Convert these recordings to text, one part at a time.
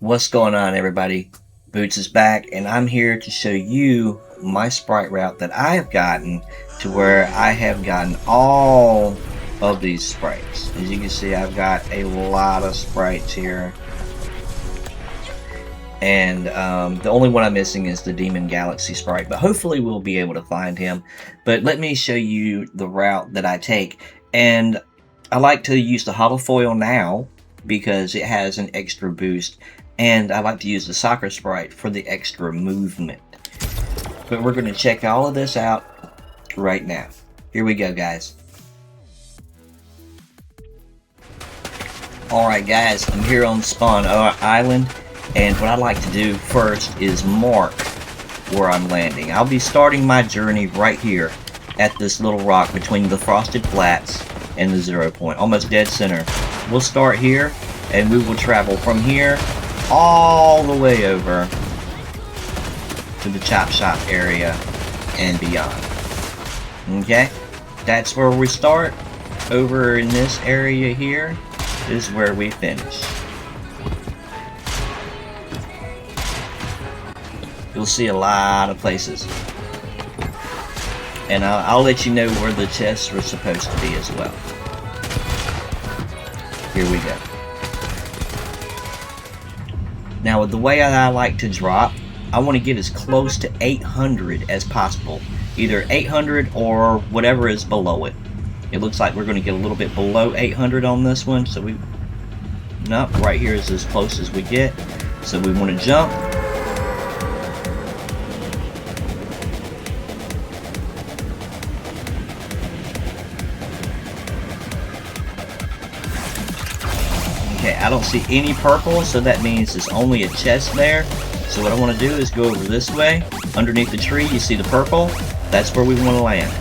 What's going on, everybody? Boots is back, and I'm here to show you my Sprite route that I have gotten to where I have gotten all of these sprites. As you can see, I've got a lot of sprites here, and the only one I'm missing is the Demon Galaxy Sprite, but hopefully we'll be able to find him. But let me show you the route that I take, and I like to use the holofoil now because it has an extra boost, and I like to use the soccer sprite for the extra movement. But we're going to check all of this out right now. Here we go, guys. Alright guys, I'm here on Spawn Island, and what I like to do first is mark where I'm landing. I'll be starting my journey right here at this little rock between the Frosted Flats and the 0 point, almost dead center. We'll start here, and we will travel from here all the way over to the Chop Shop area and beyond. Okay, that's where we start. Over in this area here is where we finish. You'll see a lot of places, and I'll let you know where the chests were supposed to be as well. Here we go. Now, with the way I like to drop, I want to get as close to 800 as possible. Either 800 or whatever is below it. It looks like we're going to get a little bit below 800 on this one, so nope, right here is as close as we get. So we want to jump. Okay, I don't see any purple, so that means there's only a chest there. So what I want to do is go over this way. Underneath the tree, you see the purple. That's where we want to land.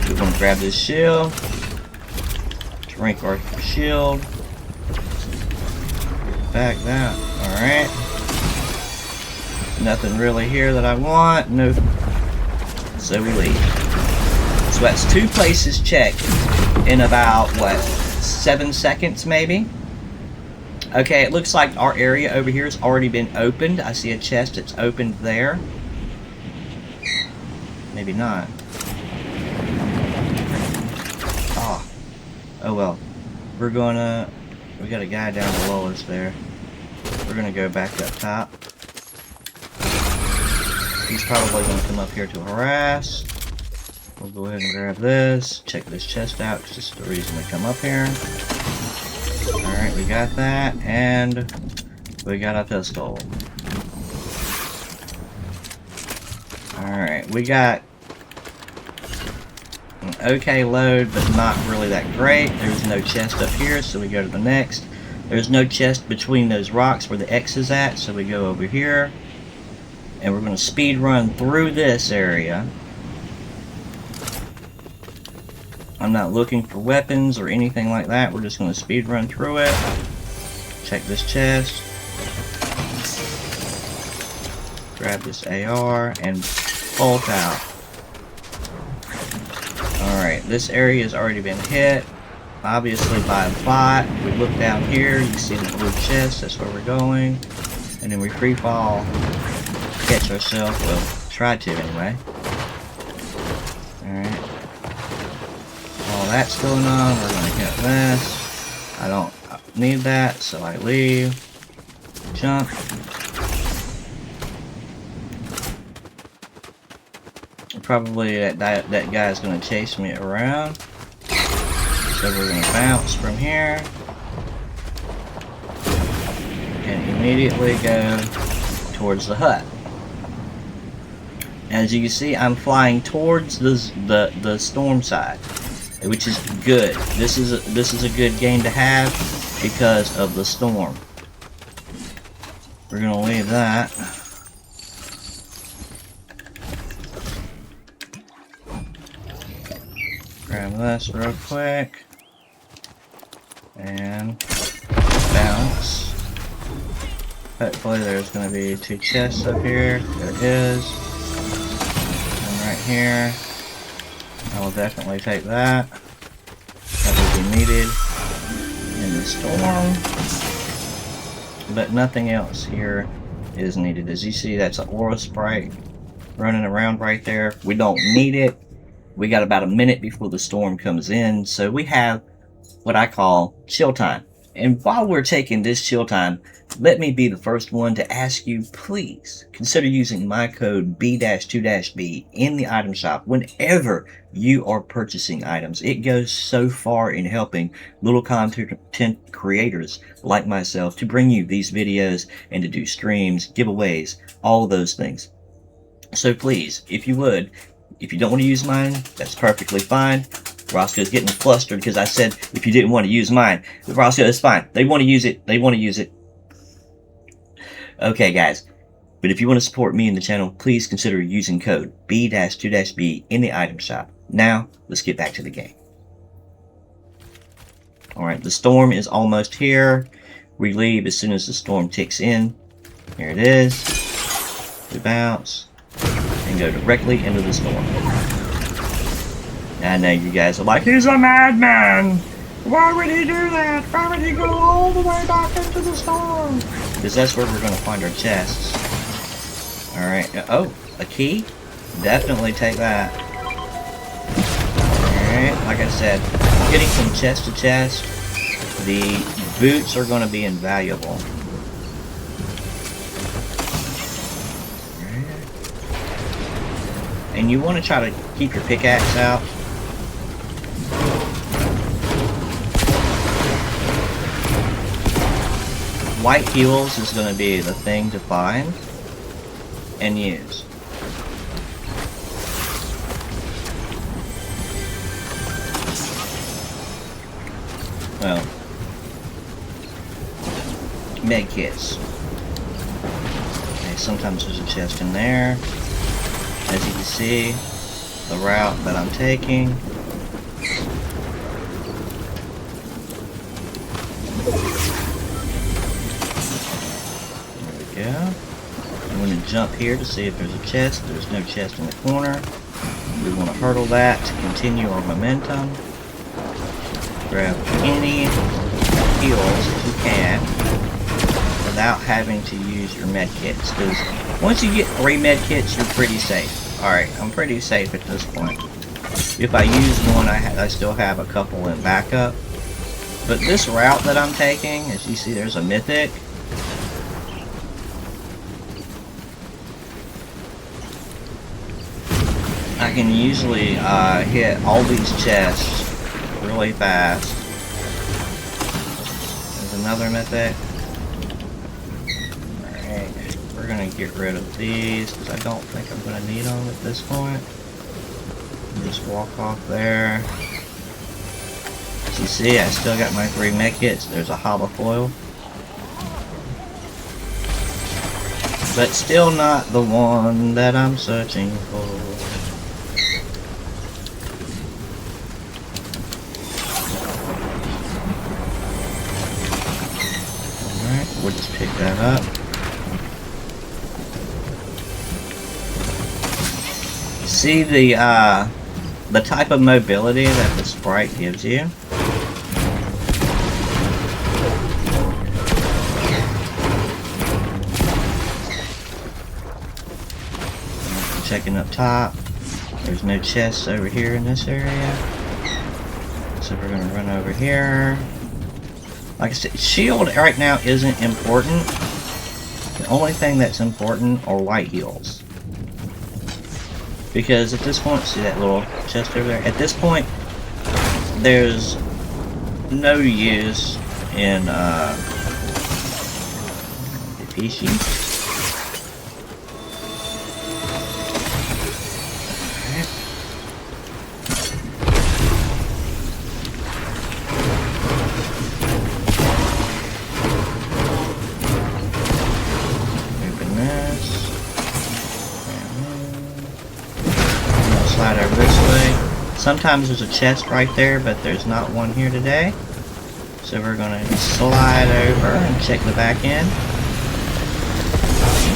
We want to grab this shield. Drink our shield. Back that. Alright. Nothing really here that I want. No. So we leave. So that's 2 places checked in about, what, 7 seconds maybe? Okay, it looks like our area over here has already been opened. I see a chest that's opened there. Maybe not. Oh well. We got a guy down below us there. We're gonna go back up top. He's probably gonna come up here to harass. We'll go ahead and grab this. Check this chest out, because this is the reason we come up here. Alright, we got that, and we got a pistol. Alright, we got an okay load, but not really that great. There's no chest up here, so we go to the next. There's no chest between those rocks where the X is at, so we go over here. And we're going to speed run through this area. I'm not looking for weapons or anything like that. We're just going to speed run through it. Check this chest. Grab this AR and bolt out. Alright, this area has already been hit. Obviously by a bot. We look down here, you see the blue chest, that's where we're going. And then we free fall. Catch ourselves. Well, try to anyway. Alright. While that's going on, we're going to get this. I don't need that, so I leave. Jump. Probably that guy's going to chase me around. So we're going to bounce from here. And immediately go towards the hut. As you can see, I'm flying towards the storm side, which is good. This is a good game to have because of the storm. We're gonna leave that. Grab this real quick and bounce. Hopefully there's gonna be 2 chests up here. There is. And right here. I will definitely take that. That will be needed in the storm. but nothing else here is needed. As you see, that's an aura Sprite running around right there. We don't need it. We got about a minute before the storm comes in, so we have what I call chill time. And while we're taking this chill time, let me be the first one to ask you, please consider using my code B-2-B in the item shop whenever you are purchasing items. It goes so far in helping little content creators like myself to bring you these videos and to do streams, giveaways, all those things. So please, if you would, if you don't want to use mine, that's perfectly fine. Roscoe's getting flustered because I said if you didn't want to use mine. Roscoe, it's fine. They want to use it. They want to use it. Okay, guys. But if you want to support me in the channel, please consider using code B-2-B in the item shop. Now, let's get back to the game. Alright, the storm is almost here. We leave as soon as the storm ticks in. Here it is. We bounce. And go directly into the storm. I know you guys are like, he's a madman! Why would he do that? Why would he go all the way back into the storm? Because that's where we're going to find our chests. Alright, oh, a key? Definitely take that. Alright, like I said, getting from chest to chest, the boots are going to be invaluable. And you want to try to keep your pickaxe out. White heals is going to be the thing to find and use. Well, med kits. Okay, sometimes there's a chest in there. As you can see, the route that I'm taking. There we go. I'm going to jump here to see if there's a chest. There's no chest in the corner. We want to hurdle that to continue our momentum. Grab any heals that you can without having to use your med kits, because once you get 3 med kits, you're pretty safe. Alright, I'm pretty safe at this point. If I use one, I still have a couple in backup. But this route that I'm taking, as you see, there's a mythic. I can usually hit all these chests really fast. There's another mythic. Alright, we're gonna get rid of these because I don't think I'm gonna need them at this point. Just walk off there. As you see, I still got my 3 med kits. There's a holofoil. But still not the one that I'm searching for. We'll just pick that up. See the type of mobility that the Sprite gives you. Checking up top. There's no chests over here in this area. So we're gonna run over here. Like I said, shield right now isn't important. The only thing that's important are white heals. Because at this point, see that little chest over there? At this point, there's no use in Defishi. Slide over this way. Sometimes there's a chest right there, but there's not one here today. So we're going to slide over and check the back end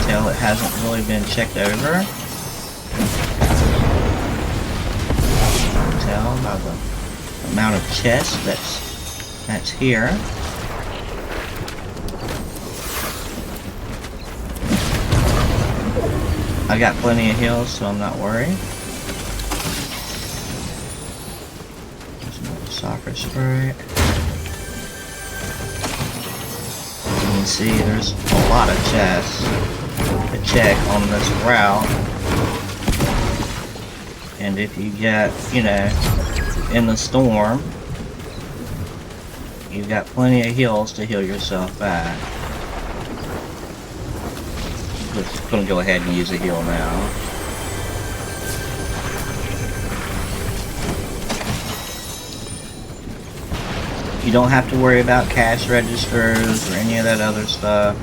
until it hasn't really been checked over. Tell by the amount of chest that's here. I got plenty of heals, so I'm not worried. There's another soccer Sprite. You can see there's a lot of chests to check on this route. And if you get, you know, in the storm, you've got plenty of heals to heal yourself back. Just gonna go ahead and use a heal now. You don't have to worry about cash registers or any of that other stuff.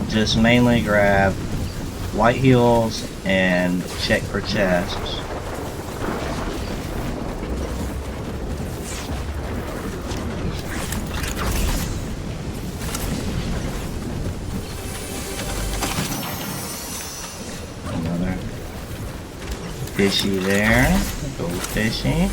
Just mainly grab white heals and check for chests. Another fishy there. Gold fishy.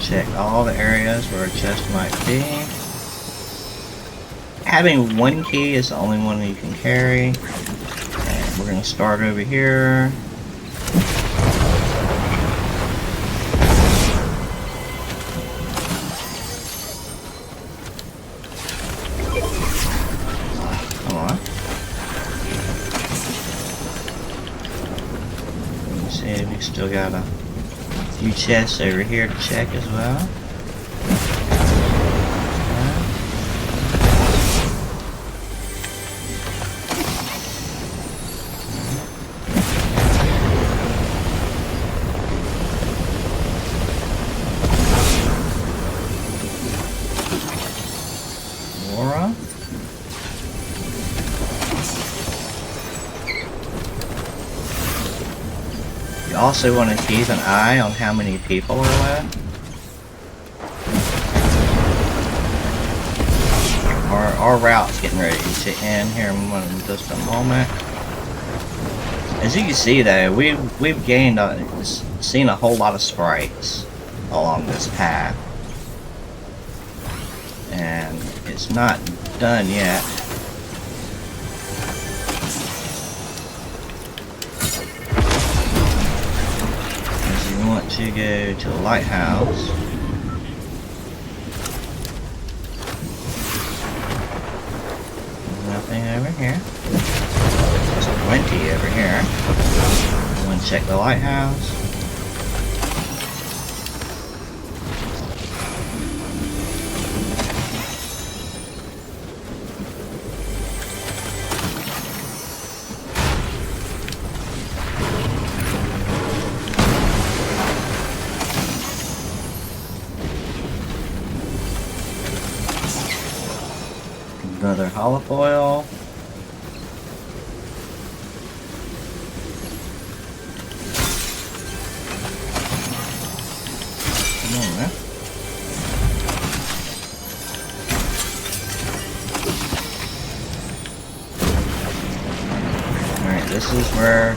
Check all the areas where a chest might be. Having one key is the only one you can carry. And we're going to start over here. Come on. Let me see if we still got a few chests over here to check as well. Laura. You also want to keep an eye on how many people are left. Our route's getting ready to end here in just a moment. As you can see though, we've gained seen a whole lot of sprites along this path. And it's not done yet. Want to go to the lighthouse. There's nothing over here. There's plenty over here. I'm going to check the lighthouse. Another hollow foil. Come on, man. Alright, this is where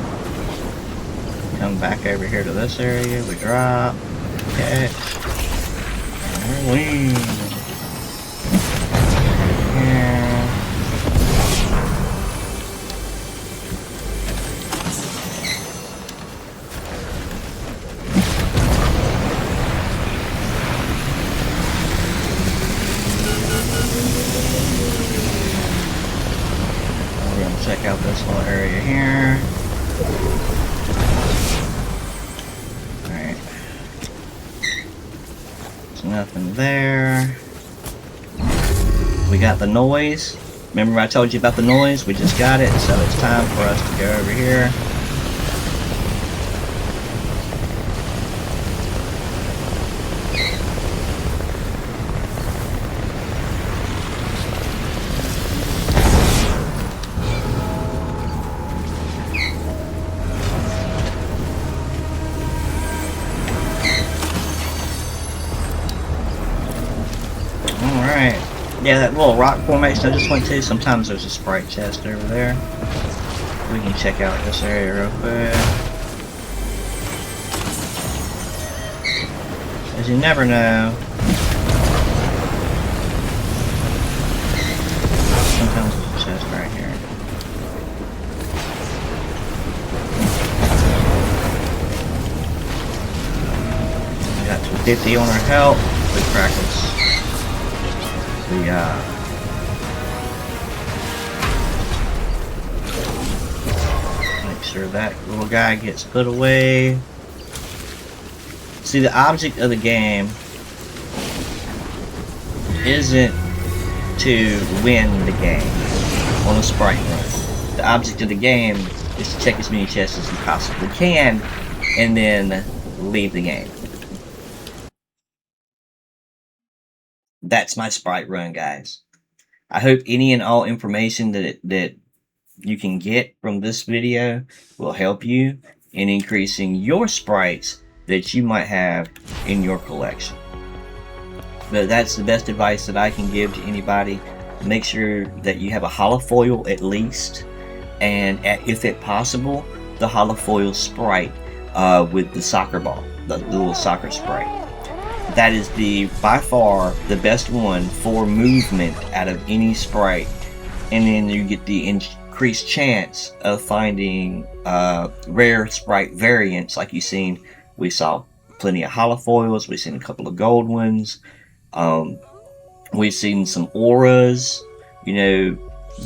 we come back over here to this area. We drop, catch, and leave. Check out this little area here. Alright. There's nothing there. We got the noise. Remember I told you about the noise? We just got it, so it's time for us to go over here. Yeah, that little rock formation I just went to, sometimes there's a Sprite chest over there. we can check out this area real quick. As you never know. Sometimes there's a chest right here. We got 250 on our health. We practice the make sure that little guy gets put away. See, the object of the game isn't to win the game on a Sprite run. The object of the game is to check as many chests as you possibly can and then leave the game. That's my Sprite run, guys. I hope any and all information that you can get from this video will help you in increasing your sprites that you might have in your collection. But that's the best advice that I can give to anybody. Make sure that you have a holofoil at least, and if it possible, the holofoil sprite with the soccer ball, the little soccer sprite. That is by far the best one for movement out of any sprite, and then you get the increased chance of finding rare sprite variants like you've seen. We saw plenty of holofoils. We've seen a couple of gold ones. We've seen some auras, you know,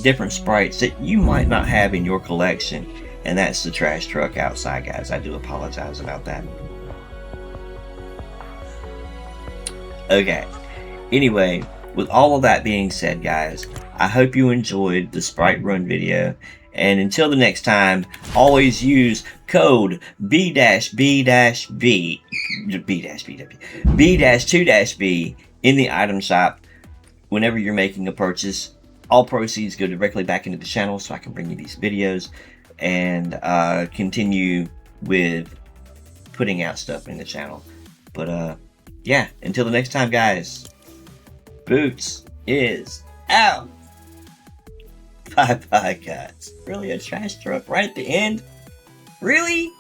different sprites that you might not have in your collection. And that's the trash truck outside, guys. I do apologize about that. Okay. Anyway, with all of that being said, guys, I hope you enjoyed the Sprite Run video. And until the next time, always use code B-B-B-B-2-B in the item shop whenever you're making a purchase. All proceeds go directly back into the channel so I can bring you these videos and continue with putting out stuff in the channel. But yeah, until the next time, guys, Boots is out. Bye-bye, guys. Really, a trash truck right at the end? Really?